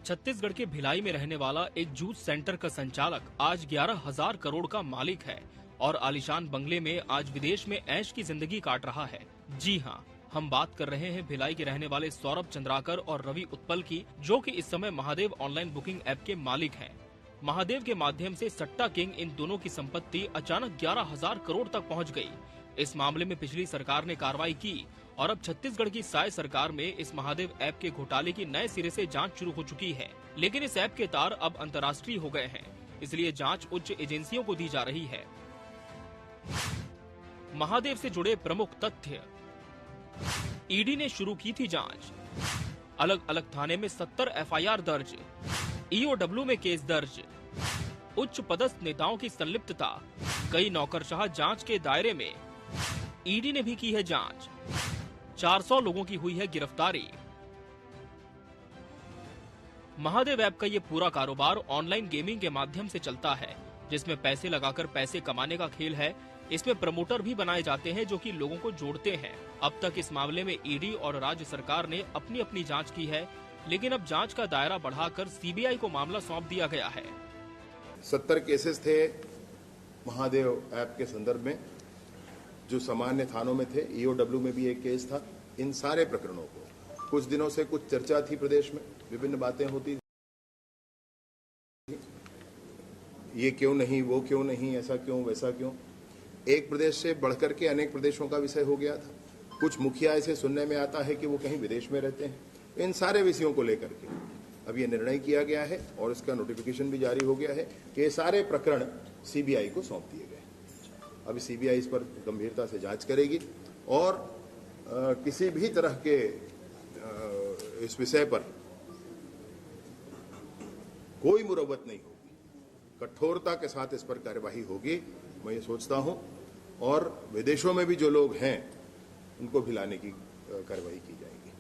छत्तीसगढ़ के भिलाई में रहने वाला एक जूस सेंटर का संचालक आज 11,000 करोड़ का मालिक है और आलीशान बंगले में आज विदेश में ऐश की जिंदगी काट रहा है। जी हाँ, हम बात कर रहे हैं भिलाई के रहने वाले सौरभ चंद्राकर और रवि उत्पल की, जो कि इस समय महादेव ऑनलाइन बुकिंग ऐप के मालिक हैं। महादेव के माध्यम से सट्टा किंग इन दोनों की संपत्ति अचानक 11,000 करोड़ तक पहुँच गयी। इस मामले में पिछली सरकार ने कार्रवाई की और अब छत्तीसगढ़ की साय सरकार में इस महादेव ऐप के घोटाले की नए सिरे से जांच शुरू हो चुकी है। लेकिन इस ऐप के तार अब अंतर्राष्ट्रीय हो गए हैं, इसलिए जांच उच्च एजेंसियों को दी जा रही है। महादेव से जुड़े प्रमुख तथ्य। ईडी ने शुरू की थी जांच। अलग अलग थाने में 70 एफआईआर दर्ज। ईओडब्ल्यू में केस दर्ज। उच्च पदस्थ नेताओं की संलिप्तता। कई नौकरशाह जांच के दायरे में। ईडी ने भी की है जांच। 400 लोगों की हुई है गिरफ्तारी। महादेव ऐप का ये पूरा कारोबार ऑनलाइन गेमिंग के माध्यम से चलता है, जिसमें पैसे लगाकर पैसे कमाने का खेल है। इसमें प्रमोटर भी बनाए जाते हैं जो कि लोगों को जोड़ते हैं। अब तक इस मामले में ईडी और राज्य सरकार ने अपनी अपनी जांच की है, लेकिन अब जांच का दायरा बढ़ाकर सीबीआई को मामला सौंप दिया गया है। 70 केसेस थे महादेव ऐप के संदर्भ में, जो सामान्य थानों में थे। ईओडब्ल्यू में भी एक केस था। इन सारे प्रकरणों को कुछ दिनों से कुछ चर्चा थी प्रदेश में, विभिन्न बातें होती थी, ये क्यों नहीं, वो क्यों नहीं, ऐसा क्यों, वैसा क्यों। एक प्रदेश से बढ़कर के अनेक प्रदेशों का विषय हो गया था। कुछ मुखिया ऐसे सुनने में आता है कि वो कहीं विदेश में रहते हैं। इन सारे विषयों को लेकर के अब ये निर्णय किया गया है और इसका नोटिफिकेशन भी जारी हो गया है कि ये सारे प्रकरण सीबीआई को सौंप दिए गए। अभी सीबीआई इस पर गंभीरता से जांच करेगी और किसी भी तरह के इस विषय पर कोई मुरव्वत नहीं होगी। कठोरता के साथ इस पर कार्यवाही होगी, मैं ये सोचता हूं। और विदेशों में भी जो लोग हैं उनको भी लाने की कार्यवाही की जाएगी।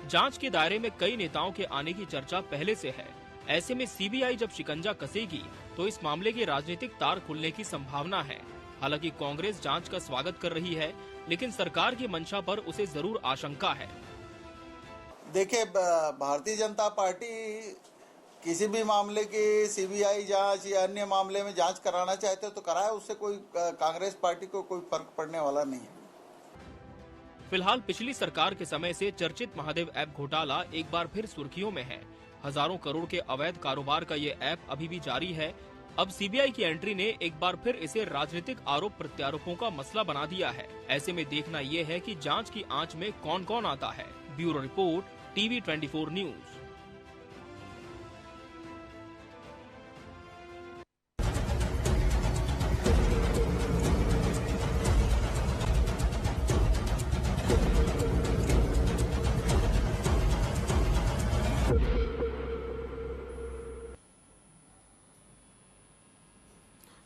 जांच के दायरे में कई नेताओं के आने की चर्चा पहले से है। ऐसे में सीबीआई जब शिकंजा कसेगी तो इस मामले के राजनीतिक तार खुलने की संभावना है। हालांकि कांग्रेस जांच का स्वागत कर रही है, लेकिन सरकार की मंशा पर उसे जरूर आशंका है। देखिए, भारतीय जनता पार्टी किसी भी मामले की सीबीआई जांच या अन्य मामले में जांच कराना चाहते हो तो कराए, उससे कोई कांग्रेस पार्टी को कोई फर्क पड़ने वाला नहीं है। फिलहाल पिछली सरकार के समय से चर्चित महादेव ऐप घोटाला एक बार फिर सुर्खियों में है। हजारों करोड़ के अवैध कारोबार का ये ऐप अभी भी जारी है। अब सीबीआई की एंट्री ने एक बार फिर इसे राजनीतिक आरोप प्रत्यारोपों का मसला बना दिया है। ऐसे में देखना ये है कि जांच की आंच में कौन कौन आता है। Bureau report, TV 24 news.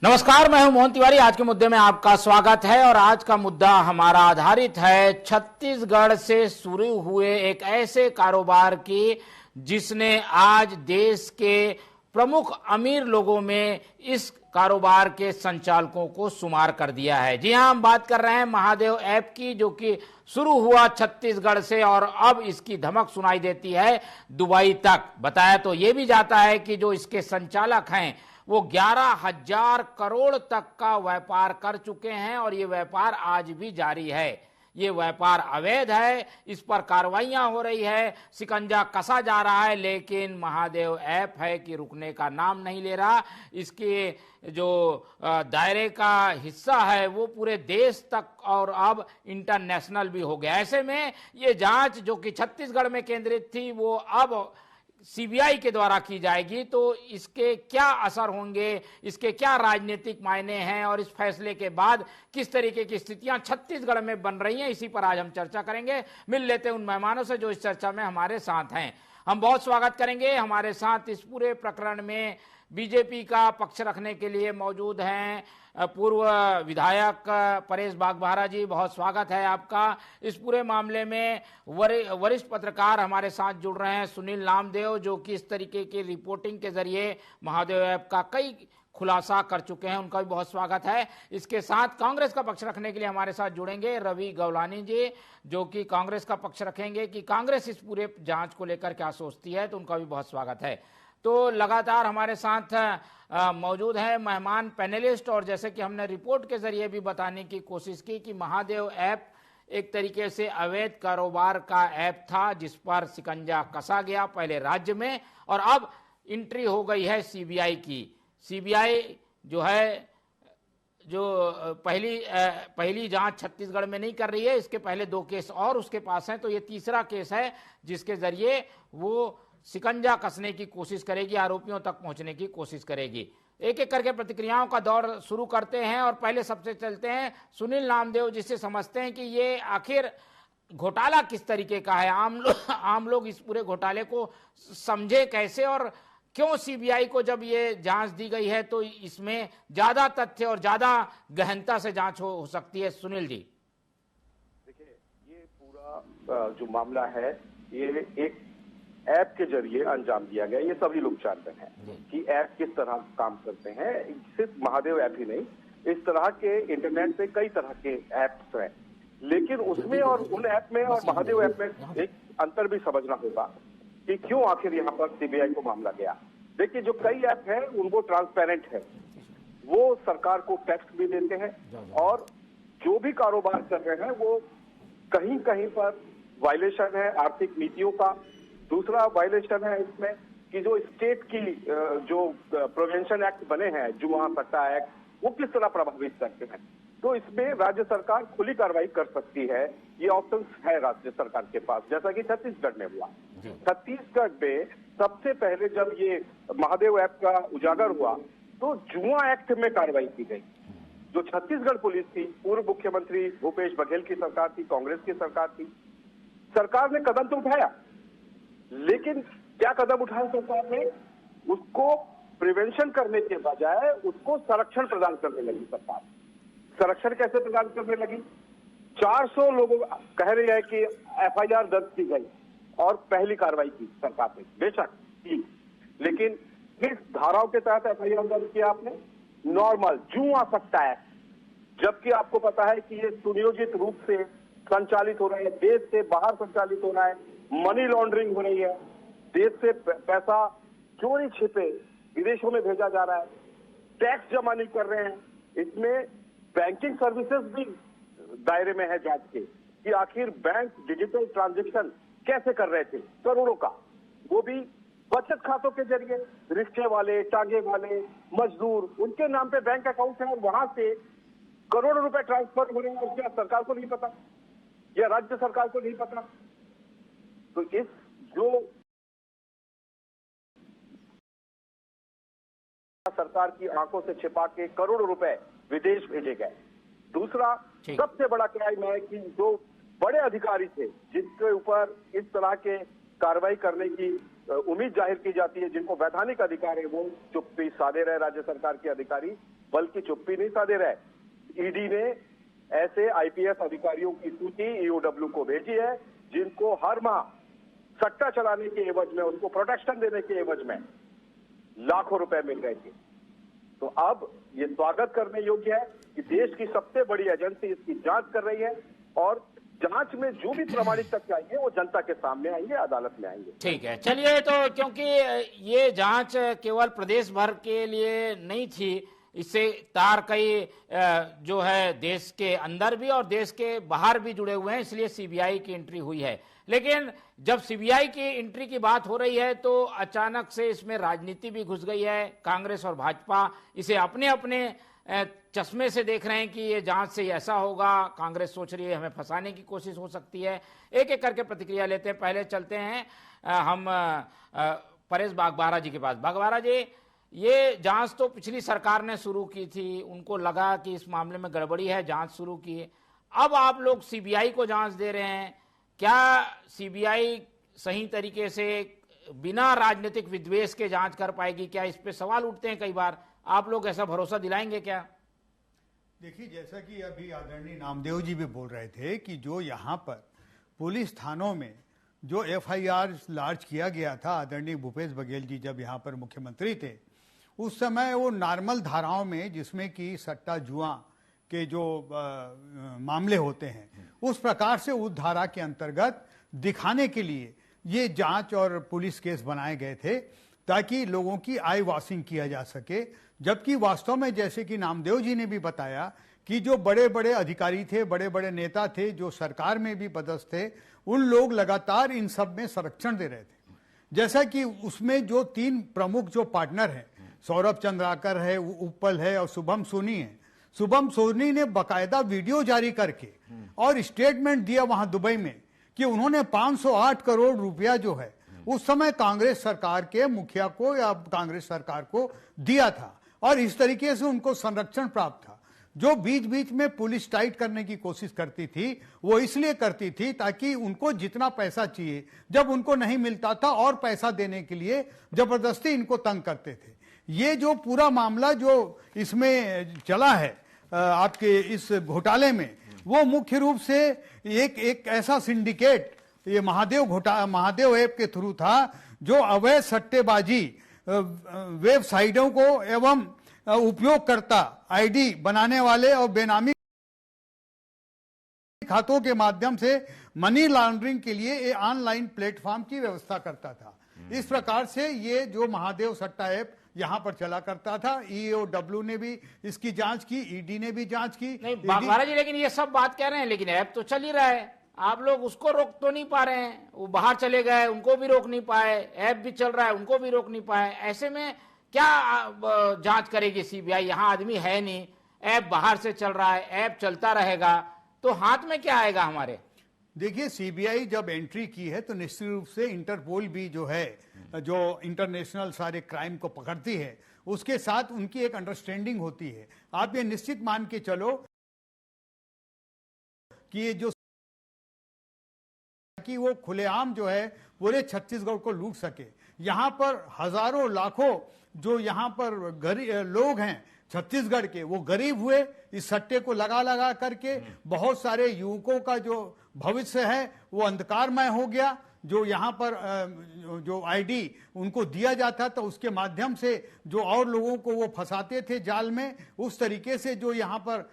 नमस्कार, मैं हूं मोहन तिवारी। आज के मुद्दे में आपका स्वागत है और आज का मुद्दा हमारा आधारित है छत्तीसगढ़ से शुरू हुए एक ऐसे कारोबार की जिसने आज देश के प्रमुख अमीर लोगों में इस कारोबार के संचालकों को शुमार कर दिया है। जी हां, हम बात कर रहे हैं महादेव ऐप की, जो कि शुरू हुआ छत्तीसगढ़ से और अब इसकी धमक सुनाई देती है दुबई तक। बताया तो ये भी जाता है कि जो इसके संचालक हैं वो 11,000 करोड़ तक का व्यापार कर चुके हैं और ये व्यापार आज भी जारी है। ये व्यापार अवैध है, इस पर कार्रवाइयां हो रही है, शिकंजा कसा जा रहा है, लेकिन महादेव ऐप है कि रुकने का नाम नहीं ले रहा। इसके जो दायरे का हिस्सा है वो पूरे देश तक और अब इंटरनेशनल भी हो गया। ऐसे में ये जांच जो कि छत्तीसगढ़ में केंद्रित थी वो अब सीबीआई के द्वारा की जाएगी तो इसके क्या असर होंगे, इसके क्या राजनीतिक मायने हैं और इस फैसले के बाद किस तरीके की स्थितियां छत्तीसगढ़ में बन रही हैं, इसी पर आज हम चर्चा करेंगे। मिल लेते हैं उन मेहमानों से जो इस चर्चा में हमारे साथ हैं। हम बहुत स्वागत करेंगे। हमारे साथ इस पूरे प्रकरण में बीजेपी का पक्ष रखने के लिए मौजूद हैं पूर्व विधायक परेश बागबाहरा जी, बहुत स्वागत है आपका। इस पूरे मामले में वरिष्ठ पत्रकार हमारे साथ जुड़ रहे हैं सुनील नामदेव, जो कि इस तरीके की रिपोर्टिंग के जरिए महादेव ऐप का कई खुलासा कर चुके हैं, उनका भी बहुत स्वागत है। इसके साथ कांग्रेस का पक्ष रखने के लिए हमारे साथ जुड़ेंगे रवि गौलानी जी, जो कि कांग्रेस का पक्ष रखेंगे कि कांग्रेस इस पूरे जांच को लेकर क्या सोचती है, तो उनका भी बहुत स्वागत है। तो लगातार हमारे साथ मौजूद है मेहमान पैनलिस्ट, और जैसे कि हमने रिपोर्ट के जरिए भी बताने की कोशिश की कि महादेव ऐप एक तरीके से अवैध कारोबार का ऐप था जिस पर शिकंजा कसा गया पहले राज्य में, और अब एंट्री हो गई है सीबीआई की। सीबीआई जो है जो पहली जांच छत्तीसगढ़ में नहीं कर रही है, इसके पहले 2 केस और उसके पास हैं, तो ये तीसरा केस है जिसके जरिए वो शिकंजा कसने की कोशिश करेगी, आरोपियों तक पहुंचने की कोशिश करेगी। एक एक करके प्रतिक्रियाओं का दौर शुरू करते हैं और पहले सबसे चलते हैं सुनील नामदेव, जिससे समझते हैं कि ये आखिर घोटाला किस तरीके का है, आम लोग इस पूरे घोटाले को समझे कैसे, और क्यों सीबीआई को जब ये जांच दी गई है तो इसमें ज्यादा तथ्य और ज्यादा गहनता से जांच हो सकती है। सुनील जी देखिए, ये पूरा जो मामला है ये एक ऐप के जरिए अंजाम दिया गया। ये सभी लोग जानते हैं कि ऐप किस तरह काम करते हैं। सिर्फ महादेव ऐप ही नहीं, इस तरह के इंटरनेट पे कई तरह के ऐप्स हैं, लेकिन उसमें और उन ऐप में और महादेव ऐप में एक अंतर भी समझना होगा कि क्यों आखिर यहाँ पर सीबीआई को मामला गया। देखिए, जो कई ऐप है उनको ट्रांसपेरेंट है, वो सरकार को टैक्स भी देते हैं और जो भी कारोबार कर रहे हैं वो कहीं कहीं पर वायलेशन है आर्थिक नीतियों का। दूसरा वायलेशन है इसमें कि जो स्टेट की जो प्रिवेंशन एक्ट बने हैं, जुआ सट्टा एक्ट, वो किस तरह प्रभावित करते हैं। तो इसमें राज्य सरकार खुली कार्रवाई कर सकती है, ये ऑप्शन है राज्य सरकार के पास, जैसा कि छत्तीसगढ़ में हुआ। छत्तीसगढ़ में सबसे पहले जब ये महादेव ऐप का उजागर हुआ तो जुआ एक्ट में कार्रवाई की गई। जो छत्तीसगढ़ पुलिस थी, पूर्व मुख्यमंत्री भूपेश बघेल की सरकार थी, कांग्रेस की सरकार थी, सरकार ने कदम तो उठाया, लेकिन क्या कदम उठाया सरकार ने? उसको प्रिवेंशन करने के बजाय उसको संरक्षण प्रदान करने लगी सरकार। संरक्षण कैसे प्रदान करने लगी? 400 लोगों कह रहे हैं कि एफआईआर दर्ज की गई और पहली कार्रवाई की सरकार ने, बेशक की, लेकिन किस धाराओं के तहत एफआईआर दर्ज किया आपने? नॉर्मल जुआ सट्टा है, जबकि आपको पता है कि ये सुनियोजित रूप से संचालित हो रहा है, देश से बाहर संचालित हो रहा है, मनी लॉन्ड्रिंग हो रही है, देश से पैसा चोरी छिपे विदेशों में भेजा जा रहा है, टैक्स जमा नहीं कर रहे हैं। इसमें बैंकिंग सर्विसेज भी दायरे में है जांच के कि आखिर बैंक डिजिटल ट्रांजैक्शन कैसे कर रहे थे करोड़ों का, वो भी बचत खातों के जरिए। रिक्शे वाले, टांगे वाले, मजदूर, उनके नाम पे बैंक अकाउंट है और वहां से करोड़ों रुपए ट्रांसफर हो रहे हैं और क्या सरकार को नहीं पता या राज्य सरकार को नहीं पता? तो इस जो सरकार की आंखों से छिपा के करोड़ों रुपए विदेश भेजे गए। दूसरा सबसे बड़ा क्राइम है कि जो बड़े अधिकारी थे जिनके ऊपर इस तरह के कार्रवाई करने की उम्मीद जाहिर की जाती है, जिनको वैधानिक अधिकार है, वो चुप्पी साधे रहे राज्य सरकार के अधिकारी, बल्कि चुप्पी नहीं साधे रहे। ईडी ने ऐसे आईपीएस अधिकारियों की सूची ईओडब्ल्यू को भेजी है जिनको हर माह सट्टा चलाने के एवज में, उनको प्रोटेक्शन देने के एवज में लाखों रुपए मिल रहे थे। तो अब ये स्वागत करने योग्य है कि देश की सबसे बड़ी एजेंसी इसकी जांच कर रही है और जांच में जो भी प्रमाणित तथ्य आएंगे वो जनता के सामने आएंगे, अदालत में आएंगे। ठीक है, चलिए। तो क्योंकि ये जांच केवल प्रदेश भर के लिए नहीं थी, इससे तार कई जो है देश के अंदर भी और देश के बाहर भी जुड़े हुए हैं, इसलिए सीबीआई की एंट्री हुई है। लेकिन जब सीबीआई की एंट्री की बात हो रही है तो अचानक से इसमें राजनीति भी घुस गई है। कांग्रेस और भाजपा इसे अपने अपने चश्मे से देख रहे हैं कि ये जांच से ऐसा होगा, कांग्रेस सोच रही है हमें फंसाने की कोशिश हो सकती है। एक एक करके प्रतिक्रिया लेते हैं। पहले चलते हैं हम परेश बागबाहरा जी के पास। बागबाहरा जी, ये जांच तो पिछली सरकार ने शुरू की थी, उनको लगा कि इस मामले में गड़बड़ी है, जांच शुरू की। अब आप लोग सीबीआई को जांच दे रहे हैं, क्या सीबीआई सही तरीके से बिना राजनीतिक विद्वेष के जांच कर पाएगी? क्या इस पे सवाल उठते हैं कई बार, आप लोग ऐसा भरोसा दिलाएंगे क्या? देखिए, जैसा कि अभी आदरणीय नामदेव जी भी बोल रहे थे कि जो यहाँ पर पुलिस थानों में जो एफआईआर लार्ज किया गया था, आदरणीय भूपेश बघेल जी जब यहाँ पर मुख्यमंत्री थे, उस समय वो नॉर्मल धाराओं में जिसमें कि सट्टा जुआ के जो मामले होते हैं, उस प्रकार से उस धारा के अंतर्गत दिखाने के लिए ये जांच और पुलिस केस बनाए गए थे ताकि लोगों की आई वॉशिंग किया जा सके। जबकि वास्तव में जैसे कि नामदेव जी ने भी बताया कि जो बड़े बड़े अधिकारी थे, बड़े बड़े नेता थे, जो सरकार में भी पदस्थ थे, उन लोग लगातार इन सब में संरक्षण दे रहे थे। जैसा कि उसमें जो 3 प्रमुख जो पार्टनर हैं, सौरभ चंद्राकर है, उपल है और शुभम सोनी है। शुभम सोनी ने बकायदा वीडियो जारी करके और स्टेटमेंट दिया वहां दुबई में कि उन्होंने 508 करोड़ रुपया जो है उस समय कांग्रेस सरकार के मुखिया को या कांग्रेस सरकार को दिया था, और इस तरीके से उनको संरक्षण प्राप्त था। जो बीच बीच में पुलिस टाइट करने की कोशिश करती थी, वो इसलिए करती थी ताकि उनको जितना पैसा चाहिए, जब उनको नहीं मिलता था और पैसा देने के लिए जबरदस्ती इनको तंग करते थे। ये जो पूरा मामला जो इसमें चला है आपके इस घोटाले में, वो मुख्य रूप से एक ऐसा सिंडिकेट, ये महादेव ऐप के थ्रू था, जो अवैध सट्टेबाजी वेबसाइटों को एवं उपयोगकर्ता आईडी बनाने वाले और बेनामी खातों के माध्यम से मनी लॉन्ड्रिंग के लिए ये ऑनलाइन प्लेटफॉर्म की व्यवस्था करता था। इस प्रकार से ये जो महादेव सट्टा ऐप यहां पर चला करता था। ईओडब्ल्यू ने भी इसकी जांच की, ईडी ने भी जांच की। नहीं बागबाहरा जी, लेकिन ये सब बात कह रहे हैं, लेकिन ऐप तो चल ही रहा है, आप लोग उसको रोक तो नहीं पा रहे हैं। वो बाहर चले गए, उनको भी रोक नहीं पाए, ऐप भी चल रहा है, उनको भी रोक नहीं पाए। ऐसे में क्या जांच करेगी सीबीआई? यहाँ आदमी है नहीं, ऐप बाहर से चल रहा है, ऐप चलता रहेगा, तो हाथ में क्या आएगा हमारे? देखिए, सीबीआई जब एंट्री की है तो निश्चित रूप से इंटरपोल भी जो है, जो इंटरनेशनल सारे क्राइम को पकड़ती है, उसके साथ उनकी एक अंडरस्टैंडिंग होती है। आप ये निश्चित मान के चलो कि ये जो कि वो खुलेआम जो है पूरे छत्तीसगढ़ को लूट सके। यहाँ पर हजारों लाखों जो यहाँ पर लोग हैं छत्तीसगढ़ के, वो गरीब हुए इस सट्टे को लगा लगा करके। बहुत सारे युवकों का जो भविष्य है वो अंधकारमय हो गया। जो यहाँ पर जो आईडी उनको दिया जाता था, उसके माध्यम से जो और लोगों को वो फंसाते थे जाल में। उस तरीके से जो यहाँ पर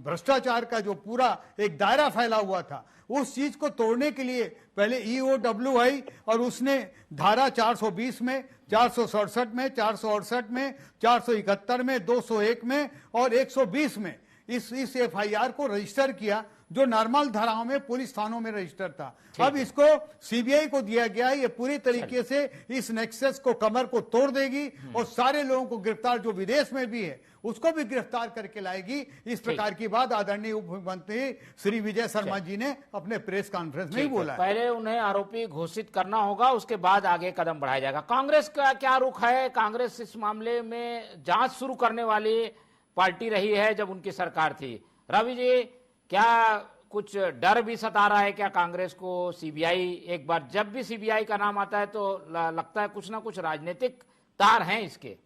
भ्रष्टाचार का जो पूरा एक दायरा फैला हुआ था, उस चीज को तोड़ने के लिए पहले ईओडब्ल्यू आई और उसने धारा 420 में, 467 में, 468 में, 471 में, 201 में और 120 में इस एफआईआर को रजिस्टर किया, जो नॉर्मल धाराओं में पुलिस थानों में रजिस्टर था। अब इसको सीबीआई को दिया गया। ये पूरी तरीके से इस नेक्सस को, कमर को तोड़ देगी और सारे लोगों को गिरफ्तार, जो विदेश में भी है उसको भी गिरफ्तार करके लाएगी। इस प्रकार की बात आदरणीय उप मुख्यमंत्री श्री विजय शर्मा जी ने अपने प्रेस कॉन्फ्रेंस में ही बोला। पहले उन्हें आरोपी घोषित करना होगा, उसके बाद आगे कदम बढ़ाया जाएगा। कांग्रेस का क्या रुख है? कांग्रेस इस मामले में जांच शुरू करने वाली पार्टी रही है जब उनकी सरकार थी। रवि जी, क्या कुछ डर भी सता रहा है क्या कांग्रेस को? सीबीआई, एक बार जब भी सीबीआई का नाम आता है तो लगता है कुछ ना कुछ राजनीतिक तार हैं इसके।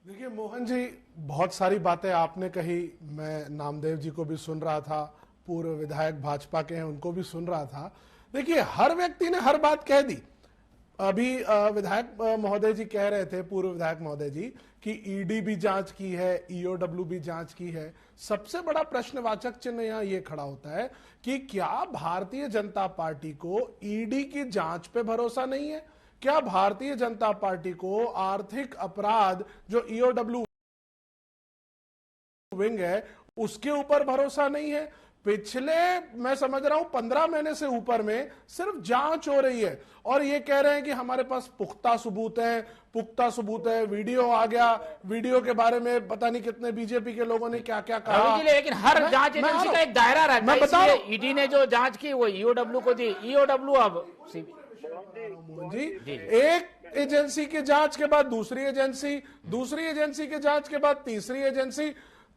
देखिए मोहन जी, बहुत सारी बातें आपने कही, मैं नामदेव जी को भी सुन रहा था, पूर्व विधायक भाजपा के हैं उनको भी सुन रहा था। देखिए, हर व्यक्ति ने हर बात कह दी। अभी विधायक महोदय जी कह रहे थे, पूर्व विधायक महोदय जी, कि ईडी भी जांच की है, ईओडब्ल्यू भी जांच की है। सबसे बड़ा प्रश्नवाचक चिन्ह यहाँ ये खड़ा होता है कि क्या भारतीय जनता पार्टी को ईडी की जांच पे भरोसा नहीं है? क्या भारतीय जनता पार्टी को आर्थिक अपराध जो ईओडब्ल्यू विंग है उसके ऊपर भरोसा नहीं है? पिछले, मैं समझ रहा हूं 15 महीने से ऊपर में सिर्फ जांच हो रही है और ये कह रहे हैं कि हमारे पास पुख्ता सबूत है, वीडियो आ गया, वीडियो के बारे में पता नहीं कितने बीजेपी के लोगों ने क्या क्या कहा। लेकिन हर जांच एजेंसी का एक दायरा रहता है। ईडी ने जो जांच की वो ईओडब्ल्यू को दी, ईओडब्ल्यू अब मोहन जी, एक एजेंसी की जांच के बाद दूसरी एजेंसी की जांच के बाद तीसरी एजेंसी,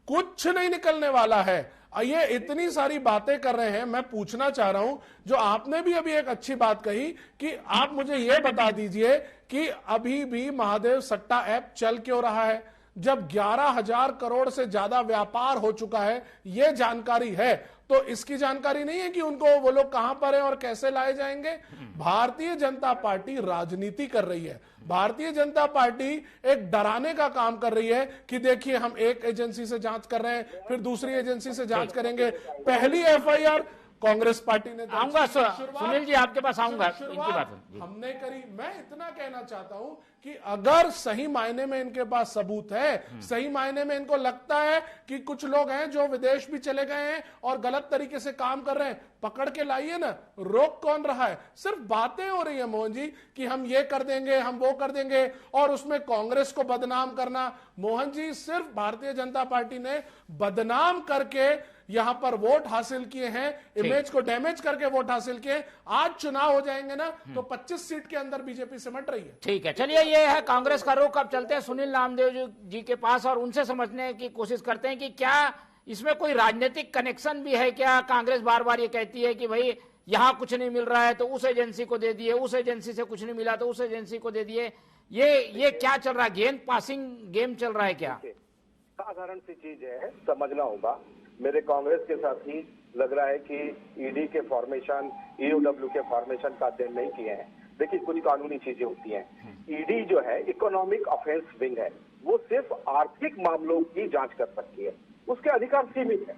कुछ नहीं निकलने वाला है। ये इतनी सारी बातें कर रहे हैं। मैं पूछना चाह रहा हूं, जो आपने भी अभी एक अच्छी बात कही कि आप मुझे यह बता दीजिए कि अभी भी महादेव सट्टा ऐप चल क्यों रहा है, जब 11,000 करोड़ से ज्यादा व्यापार हो चुका है। यह जानकारी है, तो इसकी जानकारी नहीं है कि उनको वो लोग कहां पर हैं और कैसे लाए जाएंगे। भारतीय जनता पार्टी राजनीति कर रही है। भारतीय जनता पार्टी एक डराने का काम कर रही है कि देखिए हम एक एजेंसी से जांच कर रहे हैं, फिर दूसरी एजेंसी से जांच करेंगे। पहली एफआईआर कांग्रेस पार्टी ने आऊंगा सुनील जी, आपके पास आऊंगा, इनकी बात हमने करी। मैं इतना कहना चाहता हूं कि अगर सही मायने में इनके पास सबूत है, सही मायने में इनको लगता है कि कुछ लोग हैं जो विदेश भी चले गए हैं और गलत तरीके से काम कर रहे हैं, पकड़ के लाइए ना। रोक कौन रहा है? सिर्फ बातें हो रही है मोहन जी कि हम ये कर देंगे, हम वो कर देंगे, और उसमें कांग्रेस को बदनाम करना। मोहन जी, सिर्फ भारतीय जनता पार्टी ने बदनाम करके यहां पर वोट हासिल किए हैं, इमेज को डैमेज करके वोट हासिल किए। आज चुनाव हो जाएंगे ना तो 25 सीट के अंदर बीजेपी सिमट रही है। ठीक है, चलिए, ये है कांग्रेस का रुख। अब चलते हैं सुनील नामदेव जी के पास और उनसे समझने की कोशिश करते हैं कि क्या इसमें कोई राजनीतिक कनेक्शन भी है क्या। कांग्रेस बार बार ये कहती है कि भाई यहां कुछ नहीं मिल रहा है तो उस एजेंसी को दे दिए, उस एजेंसी से कुछ नहीं मिला तो उस एजेंसी को दे दिए। ये क्या चल रहा है? गेंद पासिंग गेम चल रहा है क्या? साधारण सी चीज है, समझना होगा। मेरे कांग्रेस के साथ ही लग रहा है कि ईडी के फॉर्मेशन, ईओडब्ल्यू के फॉर्मेशन का अध्ययन नहीं किए हैं। देखिए, कुछ कानूनी चीजें होती हैं। ईडी जो है इकोनॉमिक ऑफेंस विंग है, वो सिर्फ आर्थिक मामलों की जांच कर सकती है, उसके अधिकार सीमित है।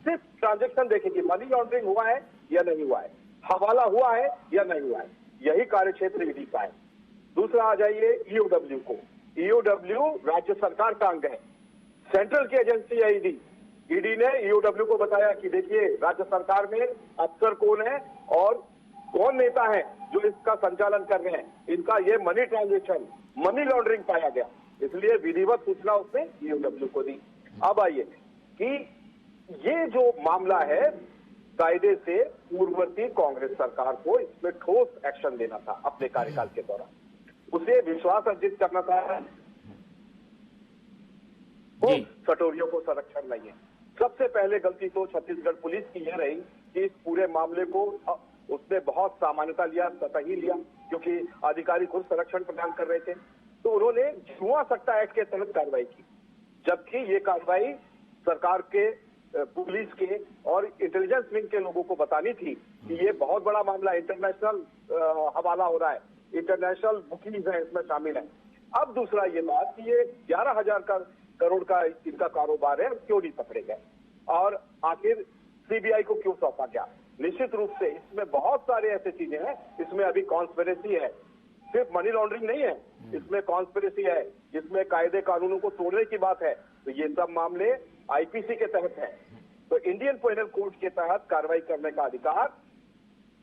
सिर्फ ट्रांजैक्शन देखेगी, मनी लॉन्ड्रिंग हुआ है या नहीं हुआ है, हवाला हुआ है या नहीं हुआ है, यही कार्यक्षेत्र ईडी का है। दूसरा आ जाइए ईओडब्ल्यू को। ईओडब्ल्यू राज्य सरकार का अंग है, सेंट्रल की एजेंसी है ईडी। ईडी ने ईओडब्ल्यू को बताया कि देखिए राज्य सरकार में अफसर कौन है और कौन नेता है जो इसका संचालन कर रहे हैं, इनका ये मनी ट्रांजैक्शन, मनी लॉन्ड्रिंग पाया गया, इसलिए विधिवत सूचना उसने ईओडब्ल्यू को दी। अब आइए कि ये जो मामला है, कायदे से पूर्ववर्ती कांग्रेस सरकार को इसमें ठोस एक्शन लेना था अपने कार्यकाल के दौरान, उसे विश्वास अर्जित करना था। सटोरियों को संरक्षण नहीं है। सबसे पहले गलती तो छत्तीसगढ़ पुलिस की यह रही कि इस पूरे मामले को उसने बहुत सामान्यता लिया, सतही लिया, क्योंकि अधिकारी खुद संरक्षण प्रदान कर रहे थे, तो उन्होंने जुआ सट्टा एक्ट के तहत कार्रवाई की, जबकि ये कार्रवाई सरकार के, पुलिस के और इंटेलिजेंस विंग के लोगों को बतानी थी कि ये बहुत बड़ा मामला, इंटरनेशनल हवाला हो रहा है, इंटरनेशनल बुकिंग है इसमें शामिल है। अब दूसरा ये बात कि ये 11,000 करोड़ का इनका कारोबार है, क्यों नहीं पकड़े गए और आखिर सीबीआई को क्यों सौंपा गया? निश्चित रूप से इसमें बहुत सारे ऐसे चीजें हैं, इसमें अभी कॉन्स्पिरेसी है, सिर्फ मनी लॉन्ड्रिंग नहीं है, इसमें कॉन्स्पिरेसी है, जिसमें कायदे कानूनों को तोड़ने की बात है। तो ये सब मामले आईपीसी के तहत है, तो इंडियन पेनल कोड के तहत कार्रवाई करने का अधिकार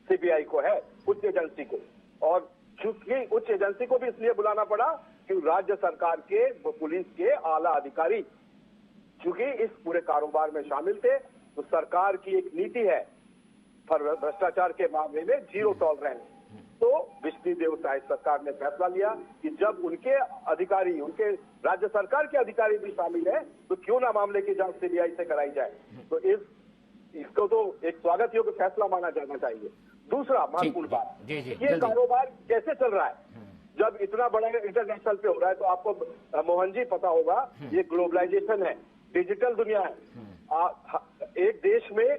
सीबीआई को है, उच्च एजेंसी को। और चूंकि उच्च एजेंसी को भी इसलिए बुलाना पड़ा कि राज्य सरकार के पुलिस के आला अधिकारी चूंकि इस पूरे कारोबार में शामिल थे, तो सरकार की एक नीति है भ्रष्टाचार के मामले में जीरो टॉलरेंस। तो विष्णुदेव साय सरकार ने फैसला लिया कि जब उनके अधिकारी, उनके राज्य सरकार के अधिकारी भी शामिल है, तो क्यों ना मामले की जांच सीबीआई से कराई जाए। तो इसको तो एक स्वागत योग्य फैसला माना जाना चाहिए। दूसरा महत्वपूर्ण बात, ये कारोबार कैसे चल रहा है? जब इतना बड़ा इंटरनेशनल पे हो रहा है, तो आपको मोहन जी पता होगा, ये ग्लोबलाइजेशन है, डिजिटल दुनिया है। एक देश में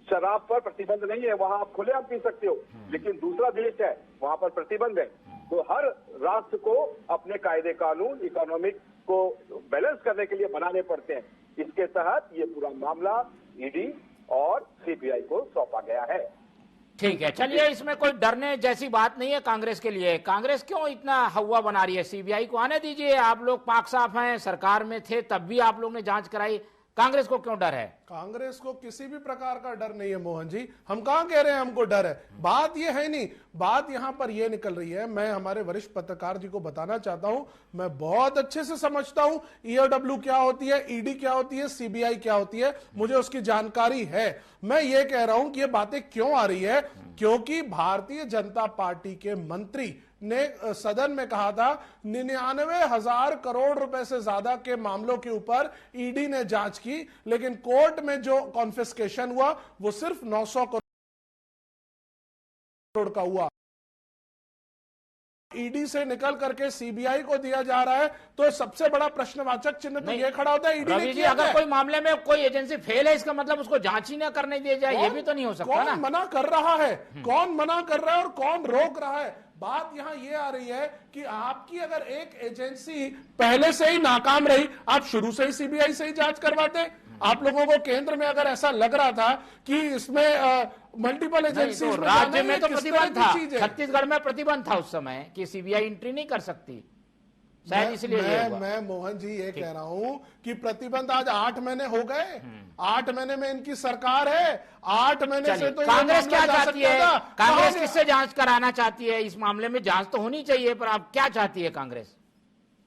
शराब पर प्रतिबंध नहीं है, वहां आप खुलेआम पी सकते हो, लेकिन दूसरा देश है वहां पर प्रतिबंध है। तो हर राष्ट्र को अपने कायदे कानून, इकोनॉमिक को बैलेंस करने के लिए बनाने पड़ते हैं। इसके तहत ये पूरा मामला ईडी और सीबीआई को सौंपा गया है। ठीक है, चलिए, इसमें कोई डरने जैसी बात नहीं है कांग्रेस के लिए। कांग्रेस क्यों इतना हवा बना रही है? सीबीआई को आने दीजिए, आप लोग पाक साफ हैं, सरकार में थे तब भी आप लोग ने जांच कराई। कांग्रेस को क्यों डर है? कांग्रेस को किसी भी प्रकार का डर नहीं है मोहन जी। हम कहां कह रहे हैं हमको डर है, बात ये है नहीं। बात यहां पर ये निकल रही है, मैं हमारे वरिष्ठ पत्रकार जी को बताना चाहता हूं, मैं बहुत अच्छे से समझता हूं ईओडब्ल्यू क्या होती है, ईडी क्या होती है, सीबीआई क्या होती है, मुझे उसकी जानकारी है। मैं ये कह रहा हूं कि ये बातें क्यों आ रही है, क्योंकि भारतीय जनता पार्टी के मंत्री ने सदन में कहा था 99,000 करोड़ रुपए से ज्यादा के मामलों के ऊपर ईडी ने जांच की, लेकिन कोर्ट में जो कॉन्फिस्केशन हुआ वो सिर्फ 900 करोड़ का हुआ। ईडी से निकल करके सीबीआई को दिया जा रहा है, तो सबसे बड़ा प्रश्नवाचक चिन्ह तो ये खड़ा होता है ईडी ने किया। अगर कोई मामले में कोई एजेंसी फेल है, इसका मतलब उसको जांच ही ना करने दिया जाए, ये भी तो नहीं हो सकता ना। कौन मना कर रहा है, कौन मना कर रहा है और कौन रोक रहा है? बात यहां ये आ रही है कि आपकी अगर एक एजेंसी पहले से ही नाकाम रही, आप शुरू से ही सीबीआई से ही जांच करवाते। आप लोगों को केंद्र में अगर ऐसा लग रहा था कि इसमें मल्टीपल एजेंसी, तो राज्य में तो प्रतिबंध था, छत्तीसगढ़ में प्रतिबंध था उस समय कि सीबीआई एंट्री नहीं कर सकती, शायद इसलिए मैं मोहन जी ये कह रहा हूं कि प्रतिबंध आज 8 महीने हो गए, 8 महीने में इनकी सरकार है, 8 महीने से तो कांग्रेस क्या चाहती है? कांग्रेस किससे जांच कराना चाहती है? इस मामले में जांच तो होनी चाहिए, पर आप क्या चाहती है कांग्रेस?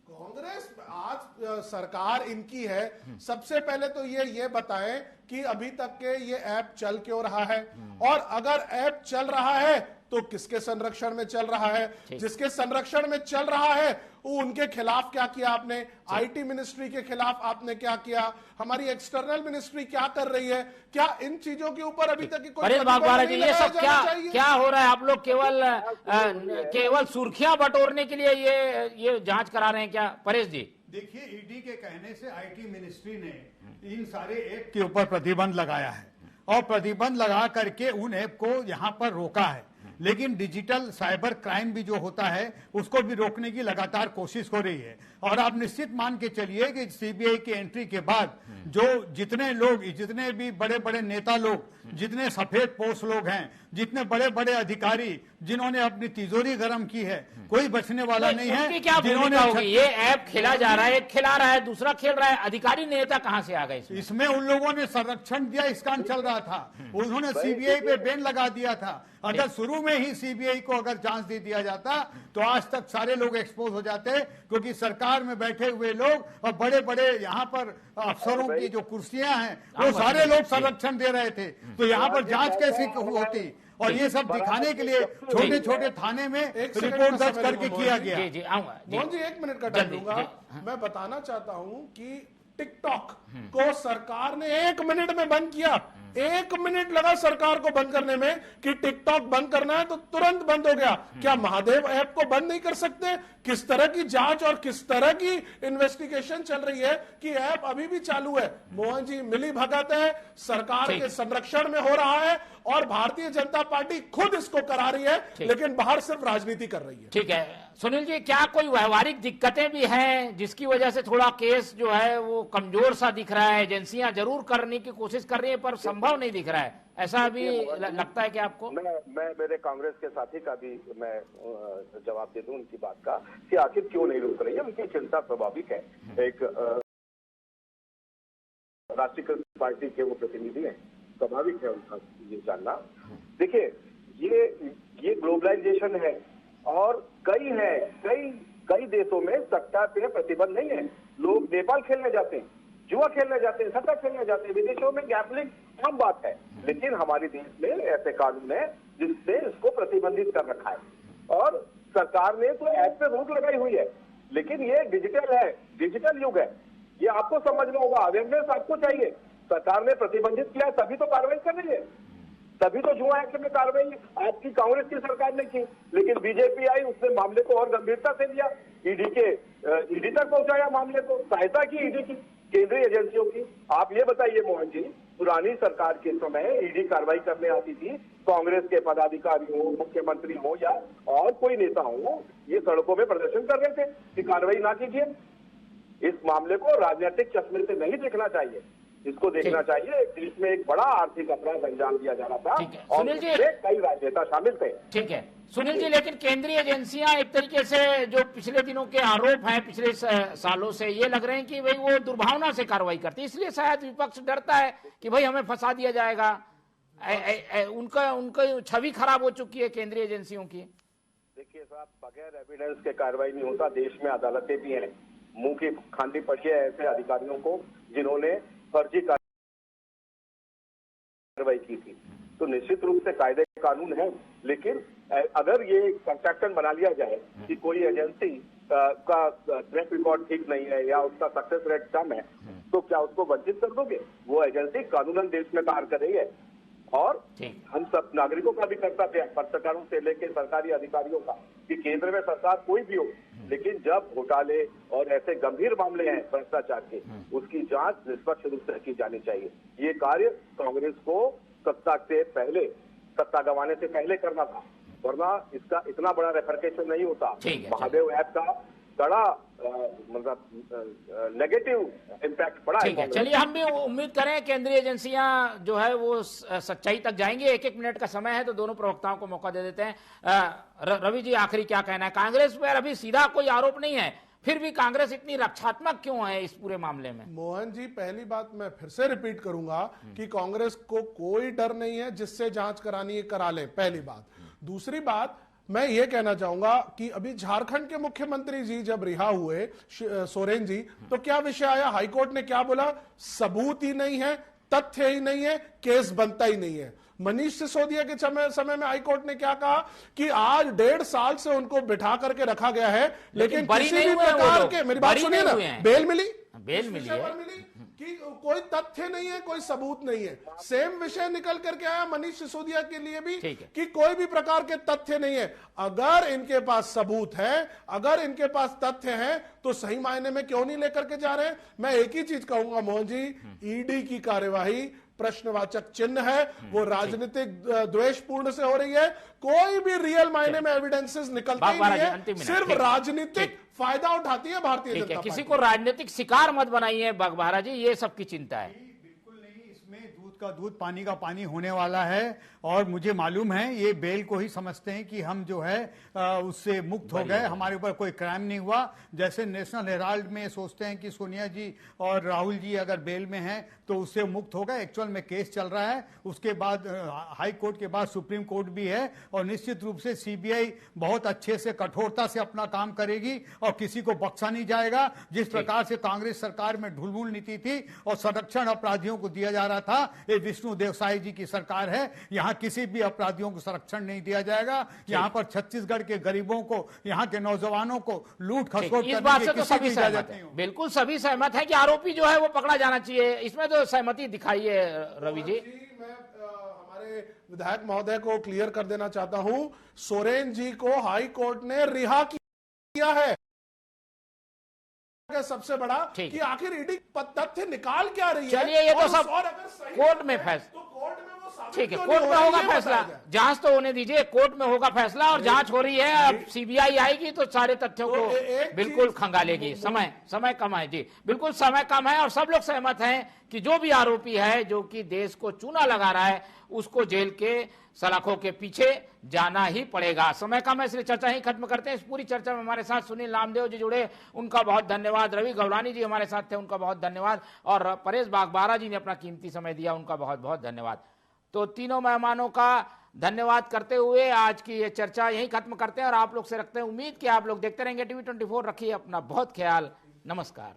कांग्रेस आज सरकार इनकी है, सबसे पहले तो ये बताएं कि अभी तक के ये ऐप चल क्यों रहा है, और अगर ऐप चल रहा है तो किसके संरक्षण में चल रहा है? जिसके संरक्षण में चल रहा है उनके खिलाफ क्या किया आपने? आईटी मिनिस्ट्री के खिलाफ आपने क्या किया? हमारी एक्सटर्नल मिनिस्ट्री क्या कर रही है? क्या इन चीजों के ऊपर अभी तक कोई ये सब क्या हो रहा है? आप लोग केवल सुर्खियां बटोरने के लिए ये जांच करा रहे हैं क्या? परेश जी देखिए, ईडी के कहने से आईटी मिनिस्ट्री ने इन सारे ऐप के ऊपर प्रतिबंध लगाया है, और प्रतिबंध लगा करके उन ऐप को यहां पर रोका है, लेकिन डिजिटल साइबर क्राइम भी जो होता है उसको भी रोकने की लगातार कोशिश हो रही है। और आप निश्चित मान के चलिए कि सीबीआई की एंट्री के बाद जो जितने भी बड़े बड़े नेता लोग, जितने सफेद पोस्ट लोग हैं, जितने बड़े बड़े अधिकारी जिन्होंने अपनी तिजोरी गर्म की है, कोई बचने वाला नहीं है। जिन्होंने ये ऐप खेला जा रहा है, एक खिला रहा है, दूसरा खेल रहा है, अधिकारी नेता कहां से आ गए इसमें? उन लोगों ने संरक्षण दिया, स्कैम चल रहा था, उन्होंने सीबीआई पे बैन लगा दिया था। अगर शुरू में ही सीबीआई को अगर चांस दे दिया जाता तो आज तक सारे लोग एक्सपोज हो जाते, क्योंकि सरकार में बैठे हुए लोग और बड़े बड़े यहाँ पर अफसरों की जो कुर्सियां हैं वो सारे लोग संरक्षण दे रहे थे, तो यहाँ पर जांच कैसी होती? और ये सब दिखाने के लिए छोटे छोटे थाने में रिपोर्ट दर्ज करके किया गया। मोहन जी 1 मिनट का टाइम दूंगा। मैं बताना चाहता हूं कि टिकटॉक को सरकार ने 1 मिनट में बंद किया। 1 मिनट लगा सरकार को बंद करने में कि टिकटॉक बंद करना है, तो तुरंत बंद हो गया। क्या महादेव ऐप को बंद नहीं कर सकते? किस तरह की जांच और किस तरह की इन्वेस्टिगेशन चल रही है कि ऐप अभी भी चालू है। मोहन जी मिली भगत है, सरकार के संरक्षण में हो रहा है, और भारतीय जनता पार्टी खुद इसको करा रही है, लेकिन बाहर सिर्फ राजनीति कर रही है। ठीक है सुनील जी, क्या कोई व्यवहारिक दिक्कतें भी हैं जिसकी वजह से थोड़ा केस जो है वो कमजोर सा दिख रहा है? एजेंसियां जरूर करने की कोशिश कर रही है पर संभव नहीं दिख रहा है, ऐसा भी लगता है कि आपको? मैं मेरे कांग्रेस के साथी का भी मैं जवाब दे दूं उनकी बात का कि आखिर क्यों नहीं रोक रही है। उनकी चिंता स्वाभाविक है, एक राष्ट्रीय पार्टी के वो प्रतिनिधि हैं, स्वाभाविक है उनका ये जानना। देखिए ये ग्लोबलाइजेशन है, और कई देशों में सट्टा पे प्रतिबंध नहीं है। लोग नेपाल खेलने जाते हैं, जुआ खेलने जाते हैं, सट्टा खेलने जाते हैं, विदेशों में गैम्बलिंग आम बात है, लेकिन हमारे देश में ऐसे कानून है जिससे इसको प्रतिबंधित कर रखा है, और सरकार ने तो ऐप पे रोक लगाई हुई है। लेकिन ये डिजिटल है, डिजिटल युग है, ये आपको समझना होगा, अवेयरनेस आपको चाहिए। सरकार ने प्रतिबंधित किया है तभी तो कार्रवाई कर रही है, तभी तो जुआ एक्ट में कार्रवाई आपकी कांग्रेस की सरकार ने की, लेकिन बीजेपी आई, उसने मामले को और गंभीरता से लिया, ईडी तक पहुंचाया मामले को, सहायता की ईडी की, केंद्रीय एजेंसियों की। आप ये बताइए मोहन जी, पुरानी सरकार के समय ईडी कार्रवाई करने आती थी, कांग्रेस के पदाधिकारी हो, मुख्यमंत्री हो या और कोई नेता हो, ये सड़कों में प्रदर्शन कर रहे थे कि कार्रवाई ना कीजिए। इस मामले को राजनीतिक चश्मे से नहीं देखना चाहिए। इसको देखना चाहिए। एक देश में एक बड़ा आर्थिक अपराध अंजाम दिया जा रहा था और सुनील जी, उसमें कई राजनेता शामिल थे। ठीक है सुनील जी, लेकिन केंद्रीय एजेंसियां एक तरीके से जो पिछले दिनों के आरोप हैं पिछले सालों से, ये लग रहे हैं कि भाई वो दुर्भावना से कार्रवाई करती है, इसलिए शायद विपक्ष डरता है कि भाई हमें फंसा दिया जाएगा। उनका छवि खराब हो चुकी है केंद्रीय एजेंसियों की। देखिए साहब, बगैर एविडेंस के कार्रवाई नहीं होता। देश में अदालतें भी हैं, मुंह की खांडी पड़ी है ऐसे अधिकारियों को जिन्होंने फर्जी कार्रवाई की थी। तो निश्चित रूप से कायदे कानून है, लेकिन अगर ये कंस्ट्रक्शन बना लिया जाए कि कोई एजेंसी का ट्रैक रिकॉर्ड ठीक नहीं है या उसका सक्सेस रेट कम है, तो क्या उसको वंचित कर दोगे? वो एजेंसी कानूनन देश में कार्य कर रही है और हम सब नागरिकों का भी कर्तव्य है, पत्रकारों से लेकर सरकारी अधिकारियों का, कि केंद्र में सरकार कोई भी हो, लेकिन जब घोटाले और ऐसे गंभीर मामले हैं भ्रष्टाचार के, उसकी जांच निष्पक्ष रूप से की जानी चाहिए। ये कार्य कांग्रेस को सत्ता गंवाने से पहले करना था, वरना इसका इतना बड़ा रेफरकेशन नहीं होता। महादेव ऐप का बड़ा मतलब नेगेटिव इम्पैक्ट पड़ा है। चलिए, हम भी उम्मीद करें केंद्रीय एजेंसियां जो है वो सच्चाई तक जाएंगी। 1-1 मिनट का समय है तो दोनों प्रवक्ताओं को मौका दे देते हैं। रवि जी, आखिरी क्या कहना है? कांग्रेस पर अभी सीधा कोई आरोप नहीं है, फिर भी कांग्रेस इतनी रक्षात्मक क्यों है इस पूरे मामले में? मोहन जी, पहली बात मैं फिर से रिपीट करूंगा कि कांग्रेस को कोई डर नहीं है, जिससे जांच करानी है करा ले, पहली बात। दूसरी बात मैं ये कहना चाहूंगा कि अभी झारखंड के मुख्यमंत्री जी जब रिहा हुए, सोरेन जी, तो क्या विषय आया? हाईकोर्ट ने क्या बोला? सबूत ही नहीं है, तथ्य ही नहीं है, केस बनता ही नहीं है। मनीष सिसोदिया के समय में हाईकोर्ट ने क्या कहा कि आज 1.5 साल से उनको बिठा करके रखा गया है, लेकिन किसी भी प्रकार के, मेरी बात सुनिए ना, बेल मिली कि कोई तथ्य नहीं है, कोई सबूत नहीं है। सेम विषय निकल करके आया मनीष सिसोदिया के लिए भी कि कोई भी प्रकार के तथ्य नहीं है। अगर इनके पास सबूत है, अगर इनके पास तथ्य है, तो सही मायने में क्यों नहीं लेकर के जा रहे हैं? मैं एक ही चीज कहूंगा मोहन जी, ईडी की कार्यवाही प्रश्नवाचक चिन्ह है, वो राजनीतिक द्वेषपूर्ण से हो रही है। कोई भी रियल मायने में एविडेंसेस निकलते ही नहीं है, सिर्फ राजनीतिक फायदा उठाती है भारतीय जनता पार्टी। किसी को राजनीतिक शिकार मत बनाइए बाघमारा जी, ये सबकी चिंता है। बिल्कुल नहीं, इसमें दूध का दूध पानी का पानी होने वाला है। और मुझे मालूम है ये बेल को ही समझते हैं कि हम जो है उससे मुक्त हो गए, हमारे ऊपर कोई क्राइम नहीं हुआ। जैसे नेशनल हेराल्ड में सोचते हैं कि सोनिया जी और राहुल जी अगर बेल में हैं तो उससे मुक्त हो गए। एक्चुअल में केस चल रहा है, उसके बाद हाई कोर्ट के बाद सुप्रीम कोर्ट भी है, और निश्चित रूप से सीबीआई बहुत अच्छे से कठोरता से अपना काम करेगी और किसी को बख्शा नहीं जाएगा। जिस प्रकार से कांग्रेस सरकार में ढुलमुल नीति थी और संरक्षण अपराधियों को दिया जा रहा था, ये विष्णु देवसाई जी की सरकार है, यहाँ किसी भी अपराधियों को संरक्षण नहीं दिया जाएगा। यहाँ पर छत्तीसगढ़ के गरीबों को, यहाँ के नौजवानों को लूट खसोट इस बात से तो सभी सहमत हैं, बिल्कुल सभी सहमत है कि आरोपी जो है वो पकड़ा जाना चाहिए। इसमें तो सहमति दिखाई है रवि जी। मैं हमारे विधायक महोदय को क्लियर कर देना चाहता हूं, सोरेन जी को हाई कोर्ट ने रिहा किया है। सबसे बड़ा कि आखिर ईडी तथ्य निकाल क्या रही है। चलिए, ये तो सब कोर्ट में फैसला, ठीक है, कोर्ट में होगा फैसला। जांच तो होने दीजिए, कोर्ट में होगा फैसला और जांच हो रही है। अब सीबीआई आएगी तो सारे तथ्यों को बिल्कुल खंगालेगी। समय कम है जी, बिल्कुल समय कम है, और सब लोग सहमत हैं कि जो भी आरोपी है जो कि देश को चूना लगा रहा है, उसको जेल के सलाखों के पीछे जाना ही पड़ेगा। समय कम है, इसलिए चर्चा ही खत्म करते हैं। इस पूरी चर्चा में हमारे साथ सुनील नामदेव जी जुड़े, उनका बहुत धन्यवाद। रवि गौलानी जी हमारे साथ थे, उनका बहुत धन्यवाद। और परेश बागबारा जी ने अपना कीमती समय दिया, उनका बहुत बहुत धन्यवाद। तो तीनों मेहमानों का धन्यवाद करते हुए आज की ये चर्चा यहीं खत्म करते हैं और आप लोग से रखते हैं उम्मीद कि आप लोग देखते रहेंगे TV24। रखिए अपना बहुत ख्याल। नमस्कार।